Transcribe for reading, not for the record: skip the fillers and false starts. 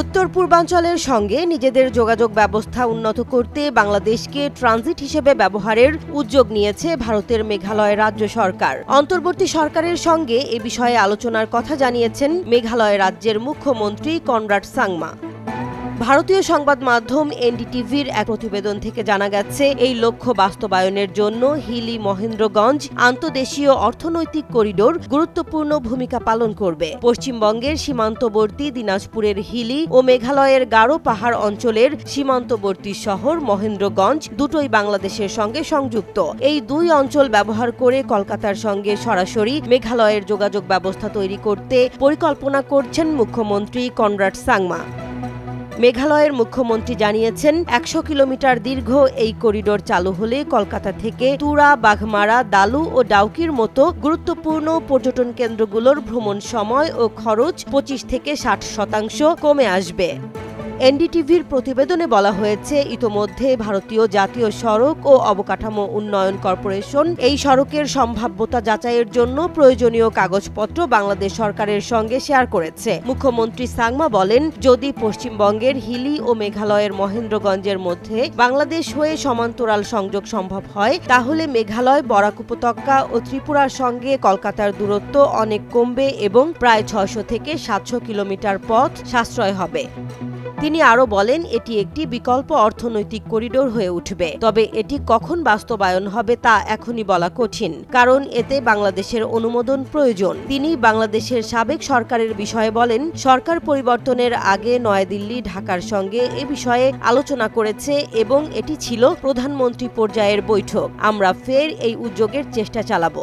উত্তর পূর্বাঞ্চলের সঙ্গে নিজেদের যোগাযোগ ব্যবস্থা উন্নত করতে বাংলাদেশকে ট্রানজিট হিসেবে ব্যবহারের উদ্যোগ নিয়েছে ভারতের মেঘালয় রাজ্য সরকার। অন্তর্বর্তী সরকারের সঙ্গে এ বিষয়ে আলোচনার কথা জানিয়েছেন মেঘালয় রাজ্যের মুখ্যমন্ত্রী কনরাড সাংমা। ভারতীয় সংবাদ মাধ্যম এনডিটিভির এক প্রতিবেদন থেকে জানা গেছে, এই লক্ষ্য বাস্তবায়নের জন্য হিলি মহেন্দ্রগঞ্জ আন্তঃদেশীয় অর্থনৈতিক করিডোর গুরুত্বপূর্ণ ভূমিকা পালন করবে। পশ্চিমবঙ্গের সীমান্তবর্তী দিনাজপুরের হিলি ও মেঘালয়ের গারো পাহাড় অঞ্চলের সীমান্তবর্তী শহর মহেন্দ্রগঞ্জ দুটোই বাংলাদেশের সঙ্গে সংযুক্ত। এই দুই অঞ্চল ব্যবহার করে কলকাতার সঙ্গে সরাসরি মেঘালয়ের যোগাযোগ ব্যবস্থা তৈরি করতে পরিকল্পনা করছেন মুখ্যমন্ত্রী কনরাড সাংমা। মেঘালয়ের মুখ্যমন্ত্রী জানিয়েছেন, ১০০ কিলোমিটার দীর্ঘ এই করিডোর চালু হলে কলকাতা থেকে তুরা, বাঘমারা, দালু ও ডাউকির মতো গুরুত্বপূর্ণ পর্যটন কেন্দ্রগুলোর ভ্রমণ সময় ও খরচ ২৫ থেকে ৬০% কমে আসবে। এনডিটিভির প্রতিবেদনে বলা হয়েছে, ইতোমধ্যে ভারতীয় জাতীয় সড়ক ও অবকাঠামো উন্নয়ন কর্পোরেশন এই সড়কের সম্ভাব্যতা যাচাইয়ের জন্য প্রয়োজনীয় কাগজপত্র বাংলাদেশ সরকারের সঙ্গে শেয়ার করেছে। মুখ্যমন্ত্রী সাংমা বলেন, যদি পশ্চিমবঙ্গের হিলি ও মেঘালয়ের মহেন্দ্রগঞ্জের মধ্যে বাংলাদেশ হয়ে সমান্তরাল সংযোগ সম্ভব হয়, তাহলে মেঘালয়, বরাক উপত্যকা ও ত্রিপুরার সঙ্গে কলকাতার দূরত্ব অনেক কমবে এবং প্রায় ৬০০ থেকে ৭০০ কিলোমিটার পথ সাশ্রয় হবে। তিনি আরও বলেন, এটি একটি বিকল্প অর্থনৈতিক করিডোর হয়ে উঠবে। তবে এটি কখন বাস্তবায়ন হবে তা এখনই বলা কঠিন, কারণ এতে বাংলাদেশের অনুমোদন প্রয়োজন। তিনি বাংলাদেশের সাবেক সরকারের বিষয়ে বলেন, সরকার পরিবর্তনের আগে নয়াদিল্লি ঢাকার সঙ্গে এ বিষয়ে আলোচনা করেছে এবং এটি ছিল প্রধানমন্ত্রী পর্যায়ের বৈঠক। আমরা ফের এই উদ্যোগের চেষ্টা চালাব।